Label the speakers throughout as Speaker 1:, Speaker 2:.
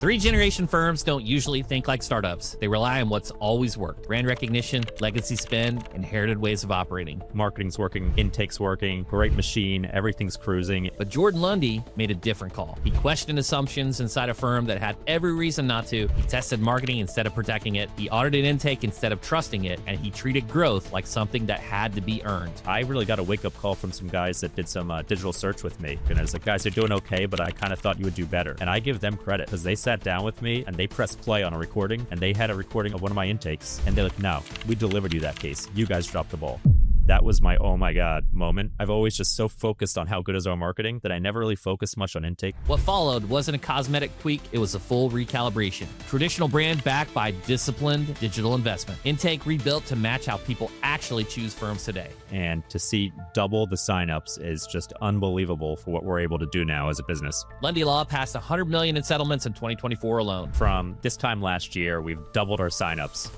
Speaker 1: Three-generation firms don't usually think like startups. They rely on what's always worked: brand recognition, legacy spend, inherited ways of operating.
Speaker 2: Marketing's working, intake's working, great machine, everything's cruising.
Speaker 1: But Jordan Lundy made a different call. He questioned assumptions inside a firm that had every reason not to. He tested marketing instead of protecting it. He audited intake instead of trusting it. And he treated growth like something that had to be earned.
Speaker 2: I really got a wake-up call from some guys that did some digital search with me. And I was like, guys, you're doing okay, but I kind of thought you would do better. And I give them credit because they sat down with me and they pressed play on a recording, and they had a recording of one of my intakes, and they're like, no, we delivered you that case. You guys dropped the ball. That was my oh my god moment. I've always just so focused on how good is our marketing that I never really focused much on intake.
Speaker 1: What followed wasn't a cosmetic tweak, it was a full recalibration. Traditional brand backed by disciplined digital investment. Intake rebuilt to match how people actually choose firms today.
Speaker 2: And to see double the signups is just unbelievable for what we're able to do now as a business.
Speaker 1: Lundy Law passed $100 million in settlements in 2024 alone.
Speaker 2: From this time last year, we've doubled our signups.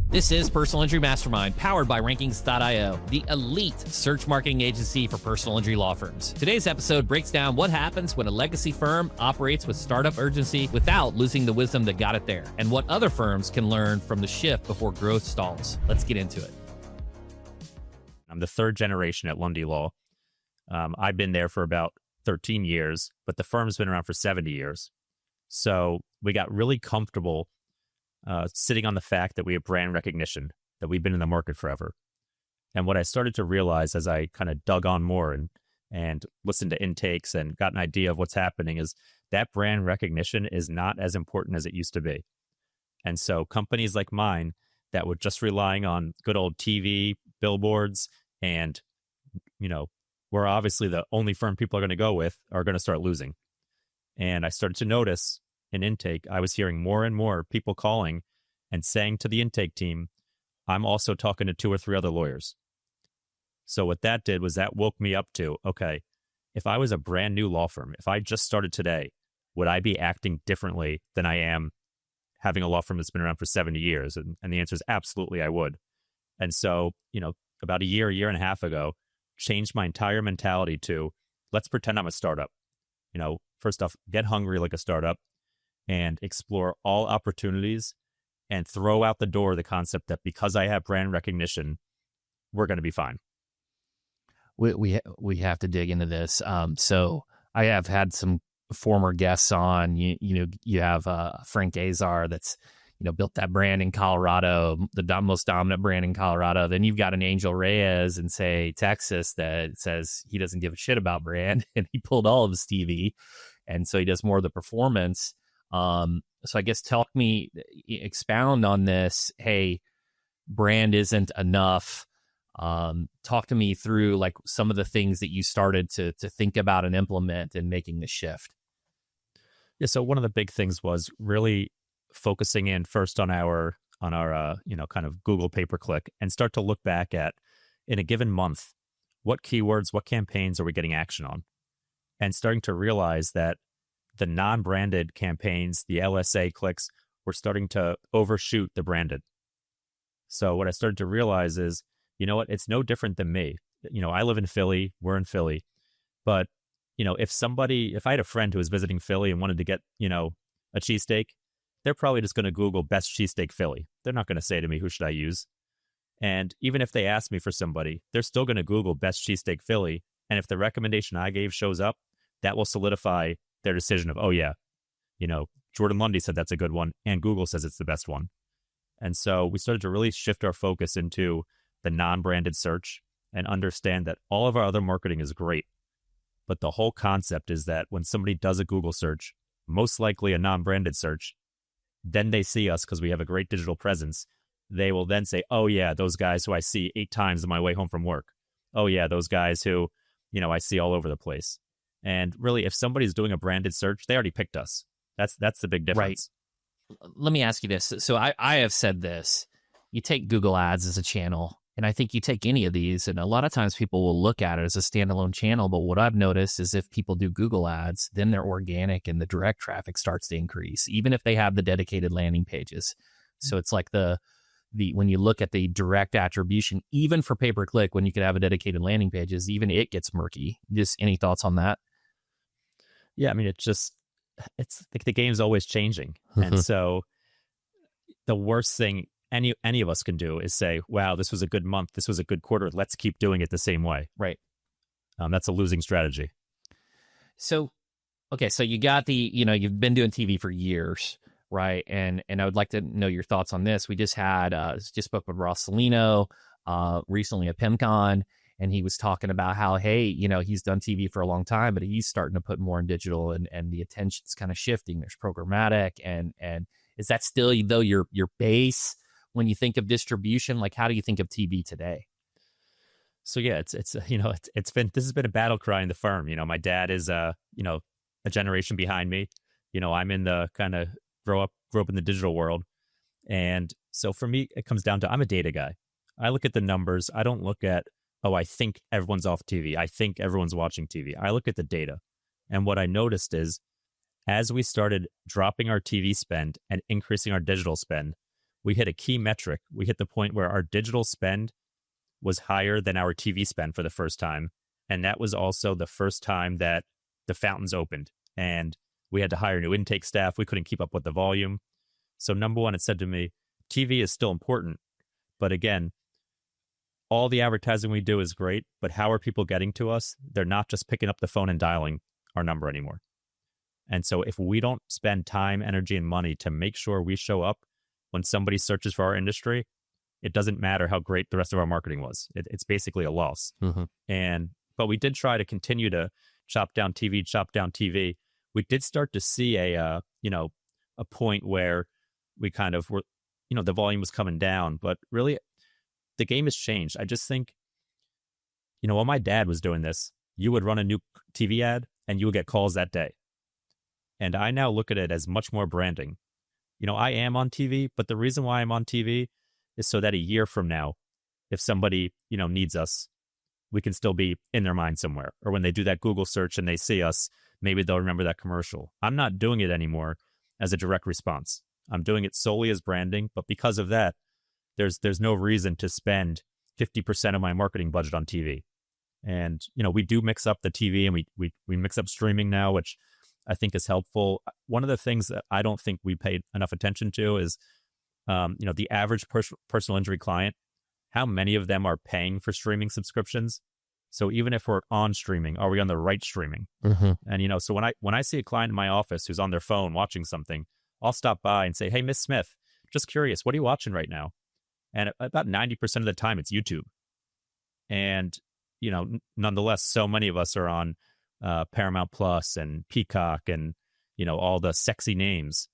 Speaker 1: This is Personal Injury Mastermind, powered by Rankings.io, the elite search marketing agency for personal injury law firms. Today's episode breaks down what happens when a legacy firm operates with startup urgency without losing the wisdom that got it there, and what other firms can learn from the shift before growth stalls. Let's get into it.
Speaker 2: I'm the third generation at Lundy Law. I've been there for about 13 years, but the firm's been around for 70 years. So we got really comfortable sitting on the fact that we have brand recognition, that we've been in the market forever. And what I started to realize as I kind of dug on more and listened to intakes and got an idea of what's happening is that brand recognition is not as important as it used to be. And so companies like mine that were just relying on good old TV, billboards, and, we're obviously the only firm people are going to go with, are going to start losing. And I started to notice in intake, I was hearing more and more people calling and saying to the intake team, I'm also talking to 2 or 3 other lawyers. So what that did was that woke me up to, okay, if I was a brand new law firm, if I just started today, would I be acting differently than I am having a law firm that's been around for 70 years? And the answer is absolutely I would. And so, about a year and a half ago, changed my entire mentality to let's pretend I'm a startup. First off, get hungry like a startup and explore all opportunities and throw out the door the concept that because I have brand recognition, we're going to be fine.
Speaker 1: We have to dig into this. So I have had some former guests on. You have Frank Azar that's built that brand in Colorado, the most dominant brand in Colorado. Then you've got an Angel Reyes in, say, Texas that says he doesn't give a shit about brand, and he pulled all of his TV, and so he does more of the performance. So I guess expound on this. Hey, brand isn't enough. Talk to me through like some of the things that you started to think about and implement in making the shift.
Speaker 2: Yeah. So one of the big things was really focusing in first on our kind of Google pay-per-click and start to look back at in a given month, what keywords, what campaigns are we getting action on? And starting to realize that the non-branded campaigns, the LSA clicks, were starting to overshoot the branded. So what I started to realize is, it's no different than me. I live in Philly, we're in Philly, but if I had a friend who was visiting Philly and wanted to get, a cheesesteak, they're probably just going to Google best cheesesteak Philly. They're not going to say to me, who should I use? And even if they ask me for somebody, they're still going to Google best cheesesteak Philly. And if the recommendation I gave shows up, that will solidify their decision of, oh yeah, Jordan Lundy said that's a good one, and Google says it's the best one. And so we started to really shift our focus into the non-branded search and understand that all of our other marketing is great. But the whole concept is that when somebody does a Google search, most likely a non-branded search, then they see us because we have a great digital presence. They will then say, oh yeah, those guys who I see 8 times on my way home from work. Oh yeah, those guys who, I see all over the place. And really, if somebody's doing a branded search, they already picked us. That's the big difference.
Speaker 1: Right. Let me ask you this. So I have said this. You take Google Ads as a channel, and I think you take any of these, and a lot of times people will look at it as a standalone channel. But what I've noticed is if people do Google Ads, then their organic and the direct traffic starts to increase, even if they have the dedicated landing pages. So it's like the when you look at the direct attribution, even for pay-per-click, when you could have a dedicated landing pages, even it gets murky. Just any thoughts on that?
Speaker 2: Yeah, I mean, it's just it's like the game's always changing. And so the worst thing any of us can do is say, wow, this was a good month, this was a good quarter, let's keep doing it the same way.
Speaker 1: Right.
Speaker 2: That's a losing strategy.
Speaker 1: So, okay, so you got you've been doing TV for years, right? And I would like to know your thoughts on this. We just spoke with Ross Salino recently at PimCon, and he was talking about how, hey, he's done TV for a long time, but he's starting to put more in digital, and the attention's kind of shifting. There's programmatic, and is that still, though, your base when you think of distribution? Like, how do you think of TV today?
Speaker 2: So yeah, it's this has been a battle cry in the firm. My dad is a generation behind me. I'm in the kind of grew up in the digital world, and so for me, it comes down to, I'm a data guy. I look at the numbers. I don't look at, oh, I think everyone's off TV. I think everyone's watching TV. I look at the data, and what I noticed is, as we started dropping our TV spend and increasing our digital spend, we hit a key metric. We hit the point where our digital spend was higher than our TV spend for the first time. And that was also the first time that the fountains opened and we had to hire new intake staff. We couldn't keep up with the volume. So number one, it said to me, TV is still important. But again, all the advertising we do is great, but how are people getting to us? They're not just picking up the phone and dialing our number anymore. And so if we don't spend time, energy, and money to make sure we show up when somebody searches for our industry, it doesn't matter how great the rest of our marketing was. It's basically a loss. But we did try to continue to chop down TV. We did start to see a point where we kind of were, the volume was coming down, but really the game has changed. I just think, while my dad was doing this, you would run a new TV ad and you would get calls that day. And I now look at it as much more branding. I am on TV, but the reason why I'm on TV is so that a year from now, if somebody, needs us, we can still be in their mind somewhere. Or when they do that Google search and they see us, maybe they'll remember that commercial. I'm not doing it anymore as a direct response. I'm doing it solely as branding. But because of that, there's no reason to spend 50% of my marketing budget on TV. And, we do mix up the TV and we mix up streaming now, which I think is helpful. One of the things that I don't think we paid enough attention to is, the average personal injury client, how many of them are paying for streaming subscriptions? So even if we're on streaming, are we on the right streaming? And, so when I see a client in my office who's on their phone watching something, I'll stop by and say, hey, Miss Smith, just curious, what are you watching right now? And about 90% of the time it's YouTube. And, nonetheless, so many of us are on Paramount Plus and Peacock and, all the sexy names.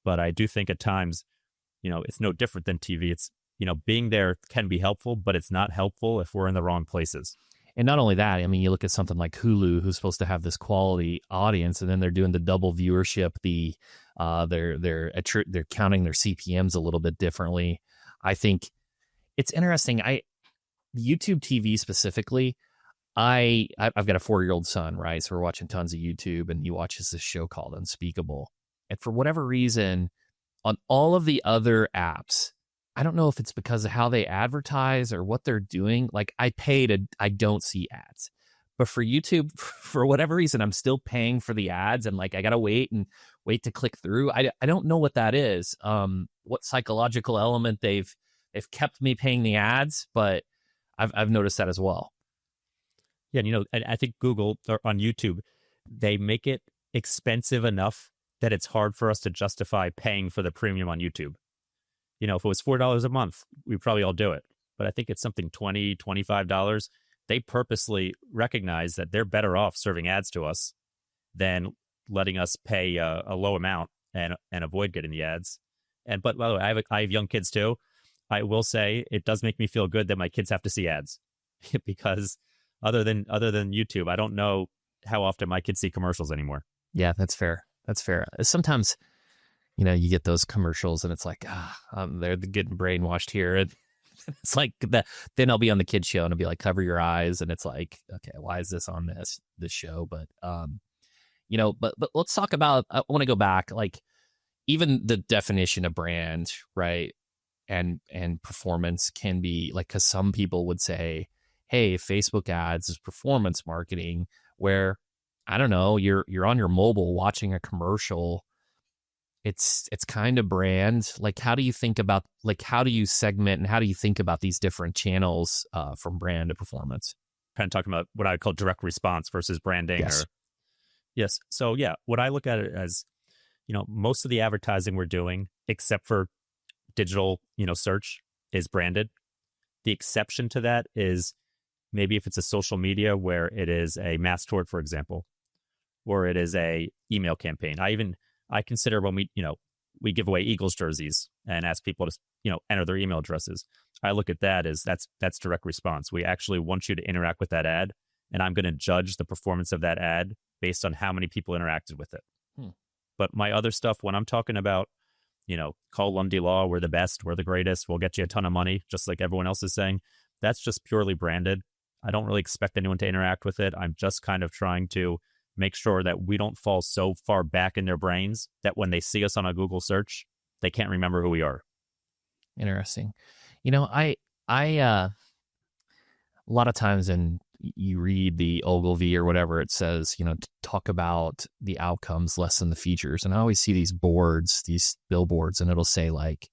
Speaker 2: But I do think at times, it's no different than TV. It's, being there can be helpful, but it's not helpful if we're in the wrong places.
Speaker 1: And not only that, I mean, you look at something like Hulu, who's supposed to have this quality audience, and then they're doing the double viewership. They're counting their CPMs a little bit differently. I think it's interesting. YouTube TV specifically, I've got a 4-year-old son, right? So we're watching tons of YouTube, and he watches this show called Unspeakable. And for whatever reason, on all of the other apps, I don't know if it's because of how they advertise or what they're doing. Like, I don't see ads. But for YouTube, for whatever reason, I'm still paying for the ads, and like I gotta wait to click through. I don't know what that is. What psychological element they've kept me paying the ads, but I've noticed that as well.
Speaker 2: Yeah, I think Google or on YouTube, they make it expensive enough that it's hard for us to justify paying for the premium on YouTube. If it was $4 a month, we'd probably all do it. But I think it's something $20, $25. They purposely recognize that they're better off serving ads to us than letting us pay a low amount and avoid getting the ads. But by the way, I have young kids too. I will say it does make me feel good that my kids have to see ads because other than YouTube, I don't know how often my kids see commercials anymore.
Speaker 1: Yeah, that's fair. Sometimes, you get those commercials and it's like, they're getting brainwashed here. And it's like that. Then I'll be on the kids show and I'll be like, cover your eyes. And it's like, okay, why is this on this show? But, but let's talk about, I want to go back, like even the definition of brand, right? And performance can be like, cause some people would say, hey, Facebook ads is performance marketing, where I don't know, you're on your mobile watching a commercial. It's kind of brand. Like, how do you think about, like, how do you segment and how do you think about these different channels from brand to performance?
Speaker 2: Kind of talking about what I call direct response versus branding.
Speaker 1: Yes.
Speaker 2: Or yes. So yeah, what I look at it as, most of the advertising we're doing, except for digital, search, is branded. The exception to that is maybe if it's a social media where it is a mass tort, for example, or it is a email campaign. I consider when we give away Eagles jerseys and ask people to, enter their email addresses. I look at that as that's direct response. We actually want you to interact with that ad, and I'm going to judge the performance of that ad based on how many people interacted with it. But my other stuff, when I'm talking about, call Lundy Law, we're the best, we're the greatest, we'll get you a ton of money, just like everyone else is saying, that's just purely branded. I don't really expect anyone to interact with it. I'm just kind of trying to make sure that we don't fall so far back in their brains that when they see us on a Google search, they can't remember who we are.
Speaker 1: Interesting. A lot of times in you read the Ogilvy or whatever, it says, talk about the outcomes less than the features. And I always see these boards, these billboards, and it'll say like,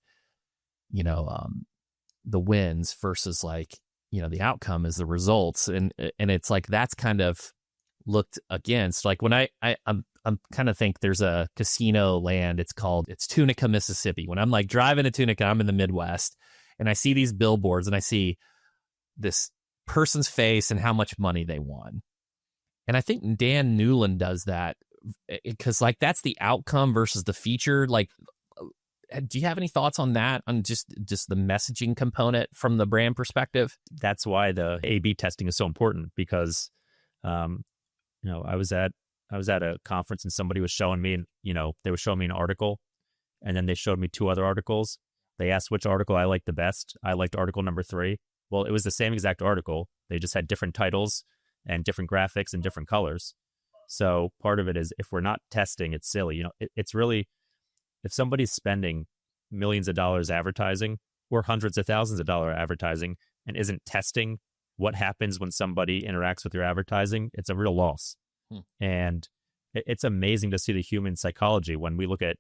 Speaker 1: the wins versus like, the outcome is the results. And it's like, that's kind of looked against, like when I'm kind of think there's a casino land. It's Tunica, Mississippi. When I'm like driving to Tunica, I'm in the Midwest, and I see these billboards and I see this person's face and how much money they won. And I think Dan Newland does that because like that's the outcome versus the feature. Like, do you have any thoughts on that, on just the messaging component from the brand perspective?
Speaker 2: That's why the A/B testing is so important because, I was at a conference and somebody was showing me, they were showing me an article, and then they showed me two other articles. They asked which article I liked the best. I liked article number 3. Well, it was the same exact article. They just had different titles and different graphics and different colors. So part of it is if we're not testing, it's silly. It's really, if somebody's spending millions of dollars advertising or hundreds of thousands of dollars advertising and isn't testing what happens when somebody interacts with your advertising, it's a real loss. And it's amazing to see the human psychology when we look at,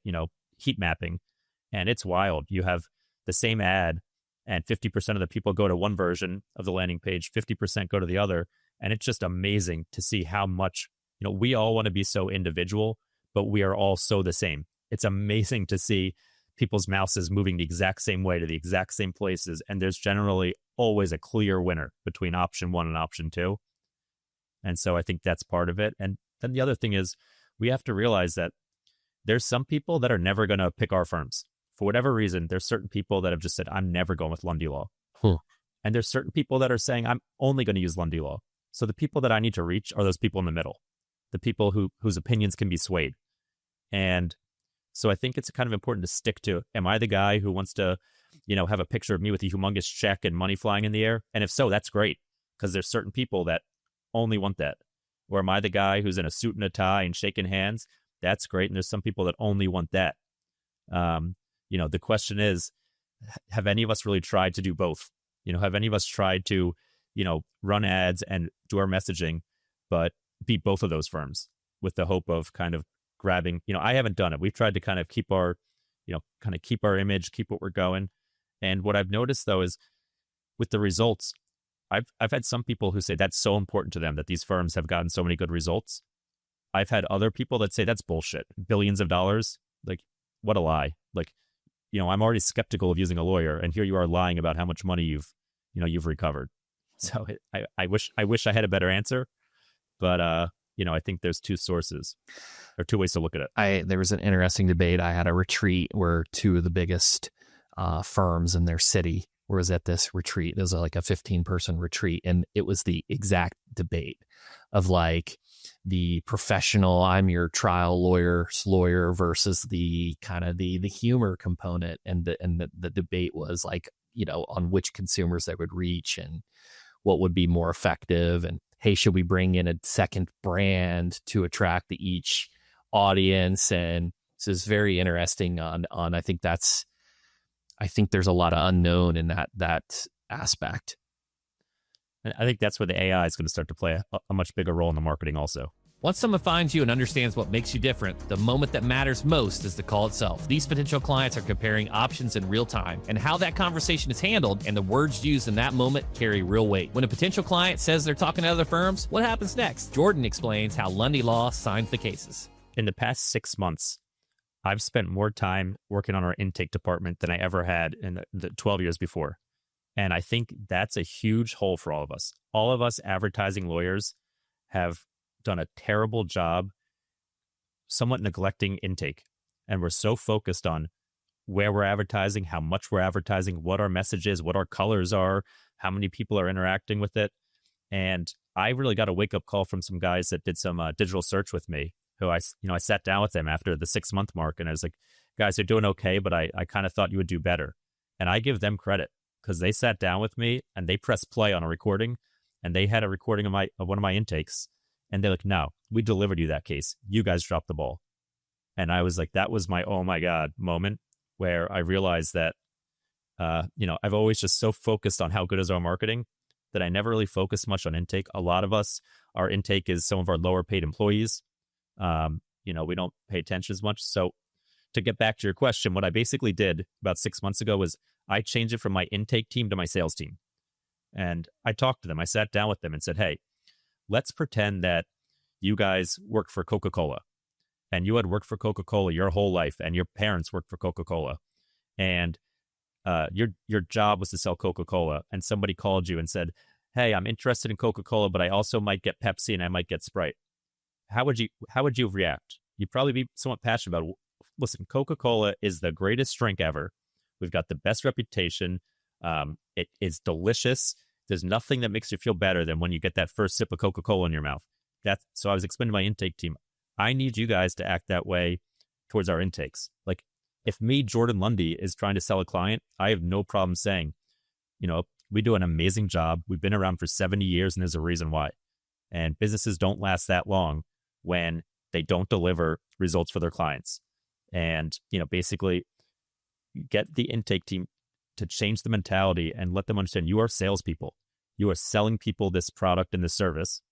Speaker 2: heat mapping, and it's wild. You have the same ad and 50% of the people go to one version of the landing page, 50% go to the other. And it's just amazing to see how much, we all want to be so individual, but we are all so the same. It's amazing to see people's mouses moving the exact same way to the exact same places. And there's generally always a clear winner between option 1 and option 2. And so I think that's part of it. And then the other thing is we have to realize that there's some people that are never going to pick our firms. For whatever reason, there's certain people that have just said, I'm never going with Lundy Law. And there's certain people that are saying, I'm only going to use Lundy Law. So the people that I need to reach are those people in the middle, the people whose opinions can be swayed. And so I think it's kind of important to stick to, am I the guy who wants to, have a picture of me with a humongous check and money flying in the air? And if so, that's great, because there's certain people that only want that. Or am I the guy who's in a suit and a tie and shaking hands? That's great. And there's some people that only want that. The question is, have any of us really tried to do both? Have any of us tried to, run ads and do our messaging, but be both of those firms with the hope of kind of grabbing, I haven't done it. We've tried to kind of keep our image, keep what we're going. And what I've noticed though is with the results, I've had some people who say that's so important to them that these firms have gotten so many good results. I've had other people that say that's bullshit. Billions of dollars. Like, what a lie. Like, I'm already skeptical of using a lawyer, and here you are lying about how much money you've recovered. So I wish I had a better answer, but I think there's two sources or two ways to look at it.
Speaker 1: There was an interesting debate. I had a retreat where two of the biggest firms in their city was at this retreat. It was like a 15-person retreat, and it was the exact debate of like the professional, I'm your trial lawyer's lawyer versus the kind of the humor component, and the debate was like, on which consumers they would reach and what would be more effective, and hey, should we bring in a second brand to attract each audience? And so it's very interesting on I think there's a lot of unknown in that aspect.
Speaker 2: And I think that's where the AI is going to start to play a much bigger role in the marketing also.
Speaker 1: Once someone finds you and understands what makes you different, the moment that matters most is the call itself. These potential clients are comparing options in real time, and how that conversation is handled and the words used in that moment carry real weight. When a potential client says they're talking to other firms, what happens next? Jordan explains how Lundy Law signs the cases.
Speaker 2: In the past 6 months, I've spent more time working on our intake department than I ever had in the 12 years before. And I think that's a huge hole for all of us. All of us advertising lawyers have done a terrible job somewhat neglecting intake. And we're so focused on where we're advertising, how much we're advertising, what our message is, what our colors are, how many people are interacting with it. And I really got a wake-up call from some guys that did some digital search with me, who I sat down with them after the 6-month mark, and I was like, guys, you're doing okay, but I kind of thought you would do better. And I give them credit because they sat down with me and they pressed play on a recording, and they had a recording of one of my intakes. And they're like, no, we delivered you that case. You guys dropped the ball. And I was like, that was my, oh my God moment where I realized that, I've always just so focused on how good is our marketing that I never really focused much on intake. A lot of us, our intake is some of our lower paid employees. We don't pay attention as much. So to get back to your question, what I basically did about 6 months ago was I changed it from my intake team to my sales team. And I talked to them. I sat down with them and said, hey, let's pretend that you guys work for Coca-Cola and you had worked for Coca-Cola your whole life and your parents worked for Coca-Cola and your job was to sell Coca-Cola, and somebody called you and said, hey, I'm interested in Coca-Cola, but I also might get Pepsi and I might get Sprite. How would you react? You'd probably be somewhat passionate about it. Listen, Coca-Cola is the greatest drink ever. We've got the best reputation. It is delicious. There's nothing that makes you feel better than when you get that first sip of Coca-Cola in your mouth. So I was explaining to my intake team, I need you guys to act that way towards our intakes. Like, if me, Jordan Lundy, is trying to sell a client, I have no problem saying, we do an amazing job. We've been around for 70 years, and there's a reason why. And businesses don't last that long when they don't deliver results for their clients. And, basically get the intake team to change the mentality and let them understand you are salespeople. You are selling people this product and this service,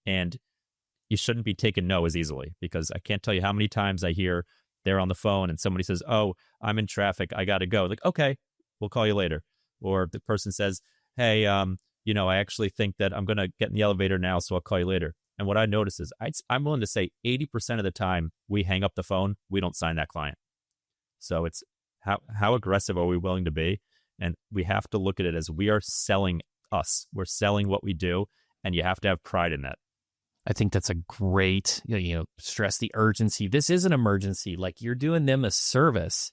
Speaker 2: and you shouldn't be taken no as easily, because I can't tell you how many times I hear they're on the phone and somebody says, oh, I'm in traffic, I got to go. Like, okay, we'll call you later. Or the person says, hey, I actually think that I'm going to get in the elevator now, so I'll call you later. And what I notice is I'm willing to say 80% of the time we hang up the phone, we don't sign that client. So it's how aggressive are we willing to be? And we have to look at it as we are selling us. We're selling what we do, and you have to have pride in that.
Speaker 1: I think that's a great, stress the urgency. This is an emergency. Like, you're doing them a service.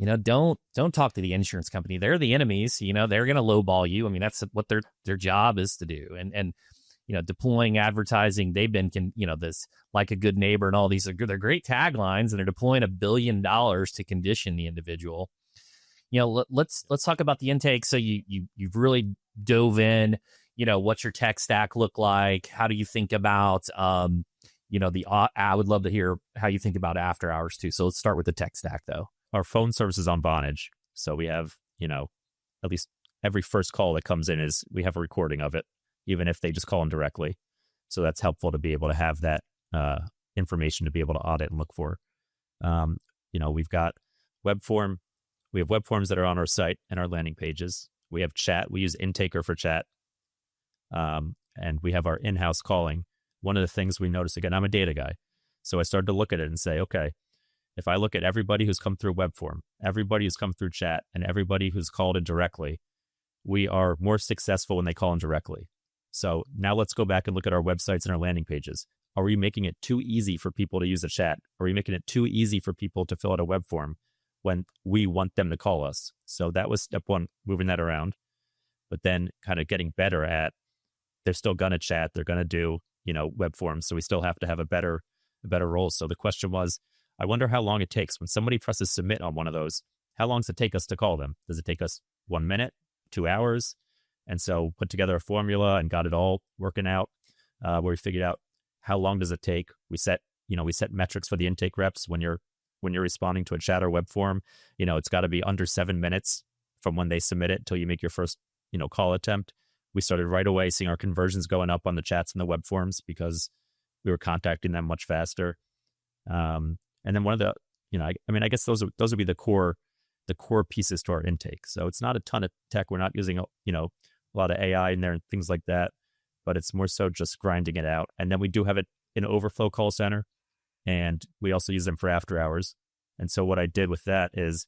Speaker 1: Don't talk to the insurance company. They're the enemies. They're going to lowball you. I mean, that's what their job is to do. And deploying advertising, they've been, this like a good neighbor and all these they're great taglines, and they're deploying $1 billion to condition the individual. Let's talk about the intake. So you've really dove in. What's your tech stack look like? How do you think about, I would love to hear how you think about after hours too. So let's start with the tech stack though.
Speaker 2: Our phone service is on Vonage. So we have, at least every first call that comes in we have a recording of it, even if they just call in directly. So that's helpful to be able to have that information to be able to audit and look for. We've got web form. We have web forms that are on our site and our landing pages. We have chat. We use Intaker for chat. And we have our in-house calling. One of the things we noticed, again, I'm a data guy. So I started to look at it and say, okay, if I look at everybody who's come through web form, everybody who's come through chat, and everybody who's called in directly, we are more successful when they call in directly. So now let's go back and look at our websites and our landing pages. Are we making it too easy for people to use a chat? Are we making it too easy for people to fill out a web form when we want them to call us? So that was step one, moving that around. But then kind of getting better at, they're still going to chat, they're going to do, web forms. So we still have to have a better role. So the question was, I wonder how long it takes when somebody presses submit on one of those. How long does it take us to call them? Does it take us 1 minute, 2 hours? And so put together a formula and got it all working out where we figured out how long does it take. We set metrics for the intake reps when you're responding to a chat or web form. It's got to be under 7 minutes from when they submit it till you make your first, call attempt. We started right away seeing our conversions going up on the chats and the web forms because we were contacting them much faster. And then one of the, I guess those would be the core pieces to our intake. So it's not a ton of tech. We're not using, a lot of AI in there and things like that, but it's more so just grinding it out. And then we do have it in overflow call center, and we also use them for after hours. And so what I did with that is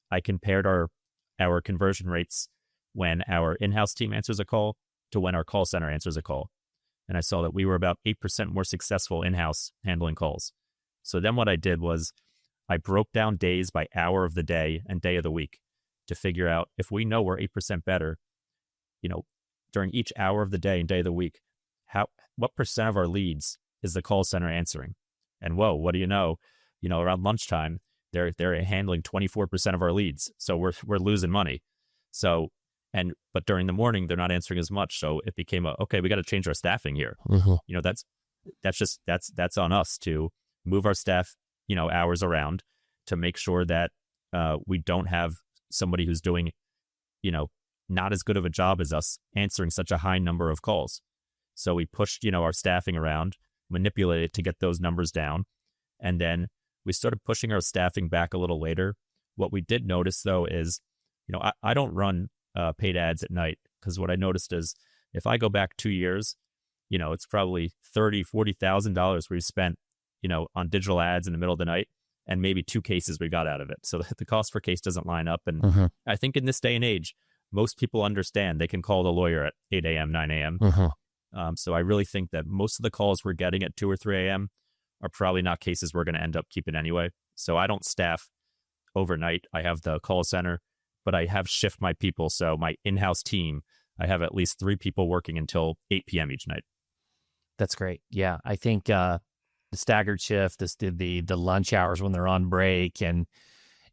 Speaker 2: I compared our conversion rates when our in-house team answers a call to when our call center answers a call. And I saw that we were about 8% more successful in-house handling calls. So then what I did was I broke down days by hour of the day and day of the week to figure out if we know we're 8% better, during each hour of the day and day of the week, what percent of our leads is the call center answering? And whoa, what do you know? Around lunchtime, they're handling 24% of our leads. So we're losing money. So, but during the morning, they're not answering as much. So it became okay, we got to change our staffing here.
Speaker 1: Mm-hmm.
Speaker 2: That's on us to move our staff, hours around to make sure that we don't have somebody who's doing, not as good of a job as us answering such a high number of calls. So we pushed, our staffing around, manipulated to get those numbers down. And then we started pushing our staffing back a little later. What we did notice though is, I don't run paid ads at night, because what I noticed is if I go back 2 years, it's probably $30,000-$40,000 we've spent, on digital ads in the middle of the night, and maybe 2 cases we got out of it. So the cost per case doesn't line up. And
Speaker 1: Mm-hmm.
Speaker 2: I think in this day and age, most people understand they can call the lawyer at 8 a.m., 9 a.m.
Speaker 1: Mm-hmm.
Speaker 2: So I really think that most of the calls we're getting at 2 or 3 a.m. are probably not cases we're going to end up keeping anyway. So I don't staff overnight. I have the call center, but I have shift my people. So my in-house team, I have at least 3 people working until 8 p.m. each night.
Speaker 1: That's great. Yeah, I think the staggered shift, the lunch hours when they're on break, and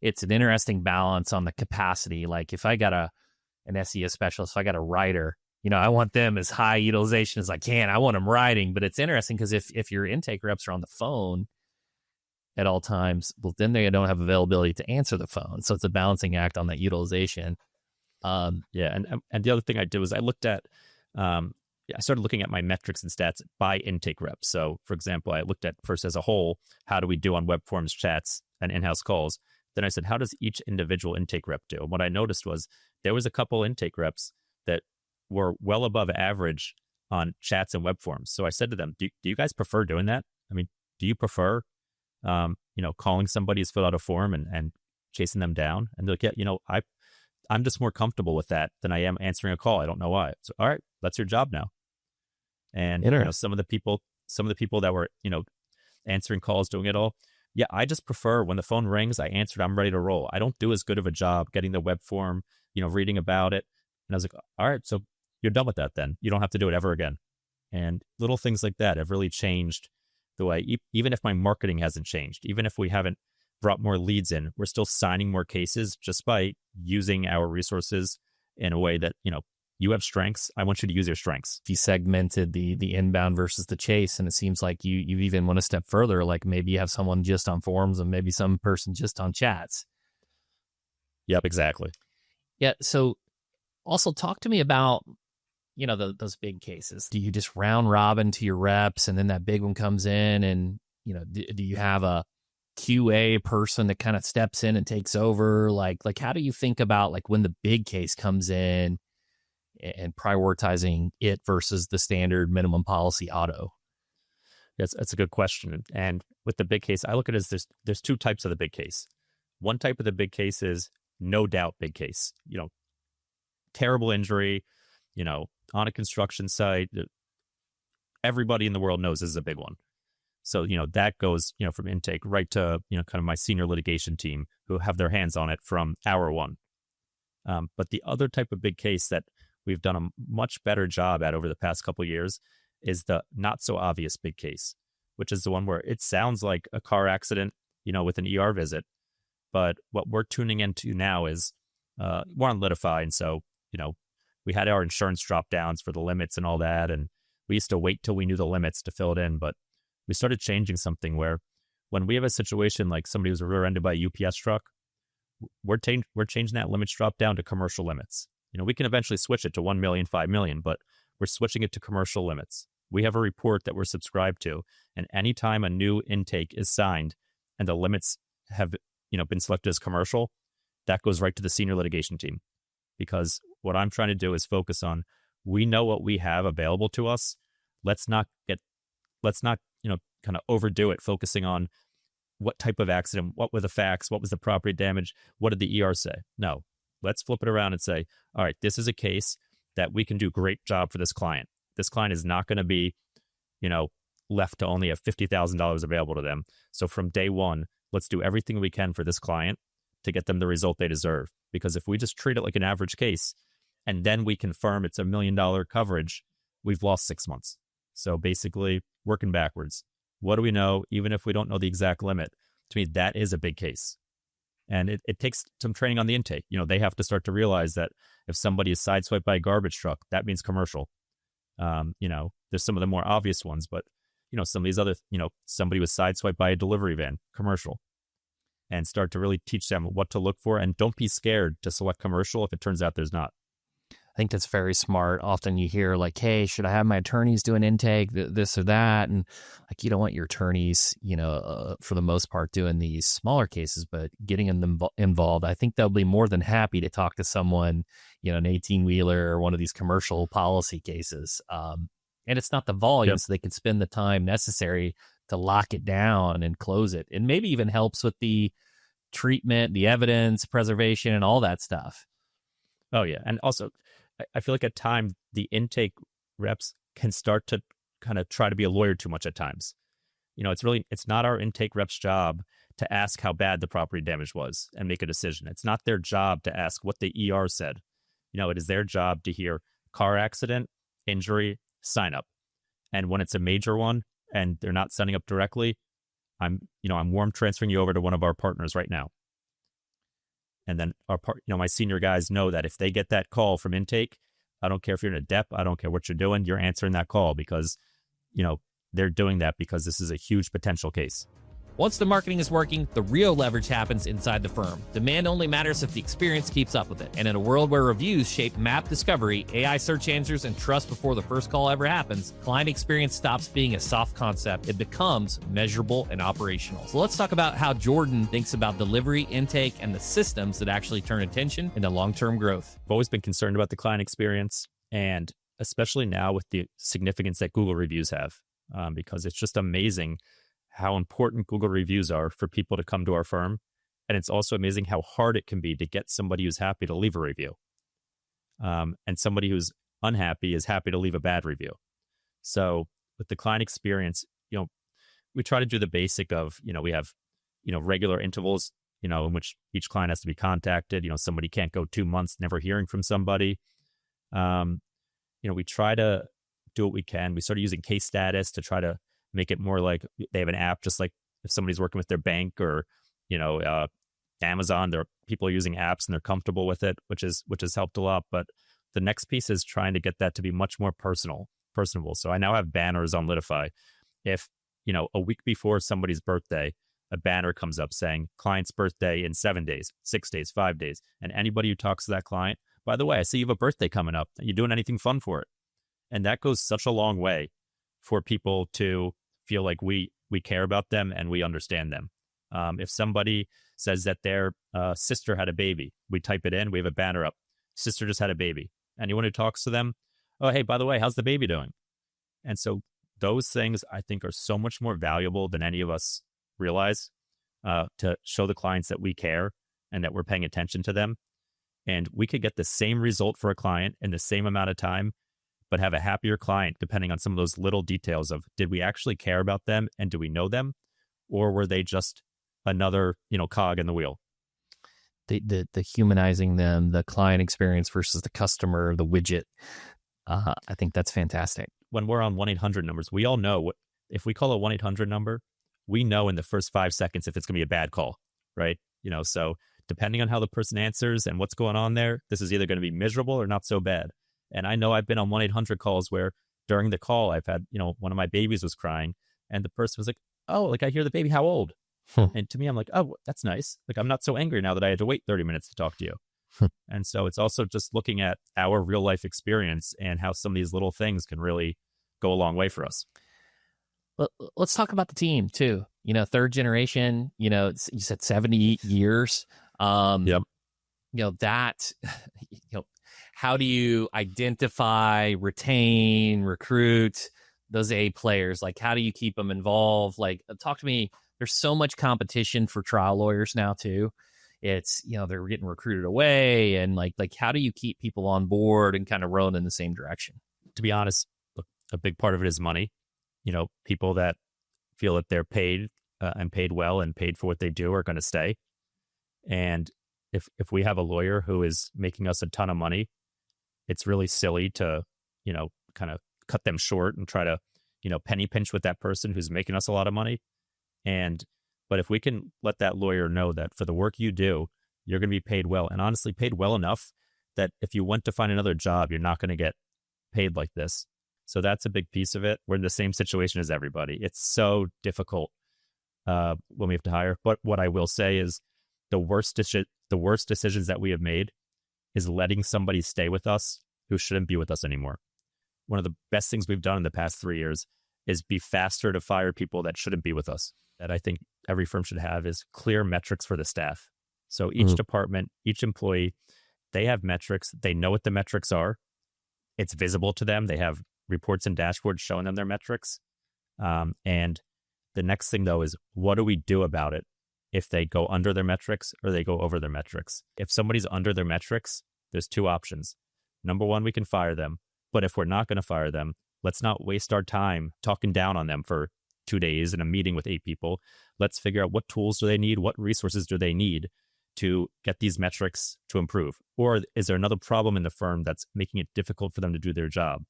Speaker 1: it's an interesting balance on the capacity. Like if I got an SEO specialist, if I got a writer, I want them as high utilization as I can. I want them writing, but it's interesting because if your intake reps are on the phone at all times, well, then they don't have availability to answer the phone. So it's a balancing act on that utilization.
Speaker 2: Yeah, and the other thing I did was I looked at, I started looking at my metrics and stats by intake reps. So, for example, I looked at first as a whole, how do we do on web forms, chats, and in-house calls? Then I said, how does each individual intake rep do? And what I noticed was there was a couple intake reps that were well above average on chats and web forms. So I said to them, do you guys prefer doing that? I mean, do you prefer, calling somebody who's filled out a form and chasing them down? And they're like, yeah, I'm just more comfortable with that than I am answering a call. I don't know why. So, all right, that's your job now. And some of the people that were, answering calls, doing it all. Yeah, I just prefer when the phone rings, I answered, I'm ready to roll. I don't do as good of a job getting the web form, reading about it. And I was like, all right, so you're done with that then. You don't have to do it ever again. And little things like that have really changed the way, even if my marketing hasn't changed, even if we haven't brought more leads in, we're still signing more cases just by using our resources in a way that, you have strengths. I want you to use your strengths.
Speaker 1: If you segmented the inbound versus the chase, and it seems like you even went a step further, like maybe you have someone just on forums and maybe some person just on chats.
Speaker 2: Yep, exactly.
Speaker 1: Yeah. So also talk to me about, those big cases. Do you just round robin to your reps and then that big one comes in, and, do you have a QA person that kind of steps in and takes over? Like how do you think about like when the big case comes in and prioritizing it versus the standard minimum policy auto?
Speaker 2: Yes, that's a good question. And with the big case, I look at it as there's 2 types of the big case. One type of the big case is no doubt big case, terrible injury, on a construction site. Everybody in the world knows this is a big one. So, that goes, from intake right to, kind of my senior litigation team who have their hands on it from hour one. But the other type of big case that we've done a much better job at over the past couple of years is the not so obvious big case, which is the one where it sounds like a car accident, with an ER visit. But what we're tuning into now is we're on Litify. And so, we had our insurance drop downs for the limits and all that. And we used to wait till we knew the limits to fill it in. But we started changing something where when we have a situation like somebody was rear-ended by a UPS truck, we're changing that limits drop down to commercial limits. We can eventually switch it to 1 million, 5 million, but we're switching it to commercial limits. We have a report that we're subscribed to, and anytime a new intake is signed and the limits have been selected as commercial, that goes right to the senior litigation team. Because what I'm trying to do is focus on, we know what we have available to us. Let's not kind of overdo it, focusing on what type of accident, what were the facts, what was the property damage, what did the ER say? No, let's flip it around and say, all right, this is a case that we can do a great job for this client. This client is not going to be, left to only have $50,000 available to them. So from day one, let's do everything we can for this client to get them the result they deserve. Because if we just treat it like an average case and then we confirm it's $1 million coverage, we've lost 6 months. So basically, working backwards. What do we know? Even if we don't know the exact limit, to me, that is a big case. And it takes some training on the intake. They have to start to realize that if somebody is sideswiped by a garbage truck, that means commercial. There's some of the more obvious ones, but, some of these other, somebody was sideswiped by a delivery van, commercial. And start to really teach them what to look for. And don't be scared to select commercial if it turns out there's not.
Speaker 1: I think that's very smart. Often you hear like, hey, should I have my attorneys do an intake, this or that? And like, you don't want your attorneys, for the most part, doing these smaller cases, but getting them involved. I think they'll be more than happy to talk to someone, an 18-wheeler or one of these commercial policy cases. And it's not the volume, so they can spend the time necessary to lock it down and close it. And maybe even helps with the treatment, the evidence preservation, and all that stuff.
Speaker 2: Oh, yeah. And also, I feel like at times the intake reps can start to kind of try to be a lawyer too much at times. It's not our intake rep's job to ask how bad the property damage was and make a decision. It's not their job to ask what the ER said. It is their job to hear car accident, injury, sign up. And when it's a major one and they're not signing up directly, I'm warm transferring you over to one of our partners right now. And then my senior guys know that if they get that call from intake, I don't care if you're in a dep, I don't care what you're doing, you're answering that call because, they're doing that because this is a huge potential case.
Speaker 3: Once the marketing is working, the real leverage happens inside the firm. Demand only matters if the experience keeps up with it. And in a world where reviews shape map discovery, AI search answers, and trust before the first call ever happens, client experience stops being a soft concept. It becomes measurable and operational. So let's talk about how Jordan thinks about delivery, intake, and the systems that actually turn attention into long-term growth.
Speaker 2: I've always been concerned about the client experience, and especially now with the significance that Google reviews have, because it's just amazing how important Google reviews are for people to come to our firm. And it's also amazing how hard it can be to get somebody who's happy to leave a review. And somebody who's unhappy is happy to leave a bad review. So with the client experience, we try to do the basic of, we have, regular intervals, in which each client has to be contacted. Somebody can't go 2 months never hearing from somebody. We try to do what we can. We started using case status to try to make it more like they have an app, just like if somebody's working with their bank or, Amazon, people are using apps and they're comfortable with it, which has helped a lot. But the next piece is trying to get that to be much more personable. So I now have banners on Litify. If, a week before somebody's birthday, a banner comes up saying client's birthday in 7 days, 6 days, 5 days. And anybody who talks to that client, by the way, I see you have a birthday coming up. Are you doing anything fun for it? And that goes such a long way for people to feel like we care about them and we understand them. If somebody says that their sister had a baby, we type it in, we have a banner up, sister just had a baby. Anyone who talks to them, oh, hey, by the way, how's the baby doing? And so those things I think are so much more valuable than any of us realize, to show the clients that we care and that we're paying attention to them. And we could get the same result for a client in the same amount of time, but have a happier client depending on some of those little details of, did we actually care about them and do we know them? Or were they just another, cog in the wheel?
Speaker 1: The humanizing them, the client experience versus the customer, the widget. I think that's fantastic.
Speaker 2: When we're on 1-800 numbers, we all know if we call a 1-800 number, we know in the first 5 seconds if it's going to be a bad call, right? So depending on how the person answers and what's going on there, this is either going to be miserable or not so bad. And I know I've been on 1-800 calls where during the call, I've had, one of my babies was crying and the person was like, oh, like I hear the baby, how old? And to me, I'm like, oh, that's nice. Like, I'm not so angry now that I had to wait 30 minutes to talk to you. And so it's also just looking at our real life experience and how some of these little things can really go a long way for us.
Speaker 1: Let's talk about the team too. Third generation, you said 70 years.
Speaker 2: Yep.
Speaker 1: That, how do you identify, retain, recruit those A players? Like, how do you keep them involved? Like, talk to me. There's so much competition for trial lawyers now too. It's, they're getting recruited away, and like, how do you keep people on board and kind of rowing in the same direction?
Speaker 2: To be honest, look, a big part of it is money. People that feel that they're paid and paid well and paid for what they do are going to stay. And if we have a lawyer who is making us a ton of money, it's really silly to, kind of cut them short and try to, penny pinch with that person who's making us a lot of money. But if we can let that lawyer know that for the work you do, you're going to be paid well, and honestly paid well enough that if you went to find another job, you're not going to get paid like this. So that's a big piece of it. We're in the same situation as everybody. It's so difficult when we have to hire. But what I will say is the worst decisions that we have made is letting somebody stay with us who shouldn't be with us anymore. One of the best things we've done in the past 3 years is be faster to fire people that shouldn't be with us. That I think every firm should have is clear metrics for the staff. So each department, each employee, they have metrics. They know what the metrics are. It's visible to them. They have reports and dashboards showing them their metrics. And the next thing, though, is what do we do about it if they go under their metrics or they go over their metrics? If somebody's under their metrics, there's two options. Number one, we can fire them. But if we're not going to fire them, let's not waste our time talking down on them for 2 days in a meeting with 8 people. Let's figure out what tools do they need, what resources do they need to get these metrics to improve? Or is there another problem in the firm that's making it difficult for them to do their job?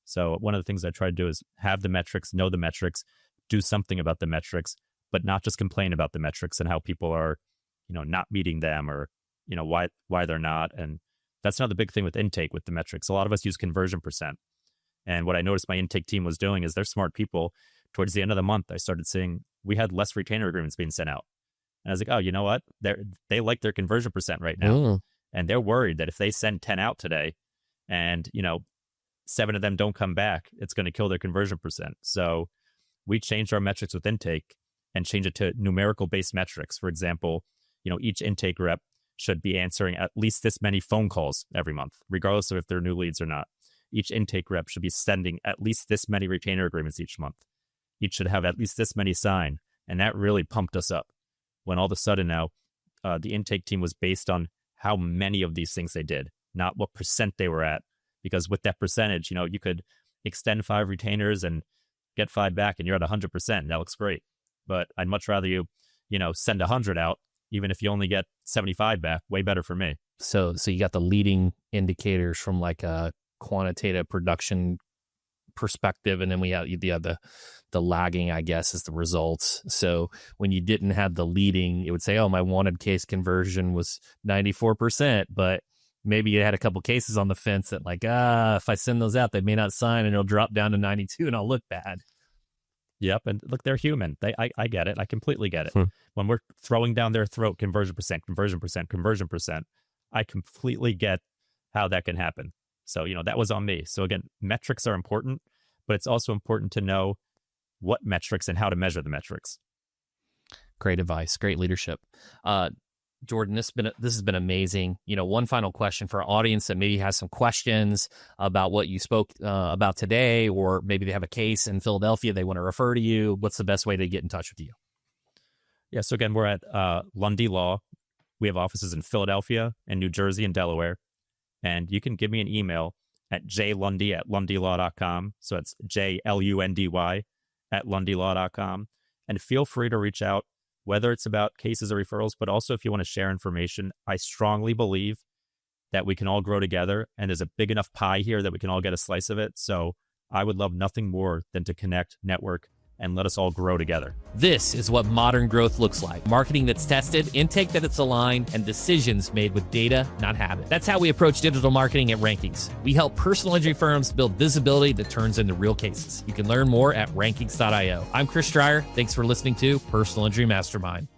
Speaker 2: So one of the things I try to do is have the metrics, know the metrics, do something about the metrics, but not just complain about the metrics and how people are, not meeting them or, why they're not. And that's another big thing with intake with the metrics. A lot of us use conversion percent. And what I noticed my intake team was doing is they're smart people. Towards the end of the month, I started seeing we had less retainer agreements being sent out. And I was like, oh, you know what? They like their conversion percent right now. And they're worried that if they send 10 out today and, 7 of them don't come back, it's going to kill their conversion percent. So we changed our metrics with intake and changed it to numerical based metrics. For example, each intake rep should be answering at least this many phone calls every month, regardless of if they're new leads or not. Each intake rep should be sending at least this many retainer agreements each month. Each should have at least this many signed. And that really pumped us up when all of a sudden now the intake team was based on how many of these things they did, not what percent they were at. Because with that percentage, you could extend 5 retainers and get 5 back and you're at 100%. That looks great. But I'd much rather you, send 100 out, even if you only get 75 back. Way better for me.
Speaker 1: So you got the leading indicators from like a quantitative production perspective, and then we have the lagging, I guess, is the results. So when you didn't have the leading, it would say, oh, my wanted case conversion was 94%, but maybe you had a couple cases on the fence that like, if I send those out, they may not sign and it'll drop down to 92 and I'll look bad.
Speaker 2: Yep. And look, they're human. I get it. I completely get it. When we're throwing down their throat, conversion percent, I completely get how that can happen. So, that was on me. So again, metrics are important, but it's also important to know what metrics and how to measure the metrics.
Speaker 1: Great advice. Great leadership. Jordan, this has been amazing. One final question for our audience that maybe has some questions about what you spoke about today, or maybe they have a case in Philadelphia they want to refer to you. What's the best way to get in touch with you?
Speaker 2: Yeah. So again, we're at Lundy Law. We have offices in Philadelphia and New Jersey and Delaware. And you can give me an email at jlundy@lundylaw.com. So it's JLUNDY@lundylaw.com. And feel free to reach out, whether it's about cases or referrals, but also if you want to share information. I strongly believe that we can all grow together, and there's a big enough pie here that we can all get a slice of it. So I would love nothing more than to connect, network, and let us all grow together.
Speaker 3: This is what modern growth looks like. Marketing that's tested, intake that it's aligned, and decisions made with data, not habit. That's how we approach digital marketing at Rankings. We help personal injury firms build visibility that turns into real cases. You can learn more at rankings.io. I'm Chris Stryer. Thanks for listening to Personal Injury Mastermind.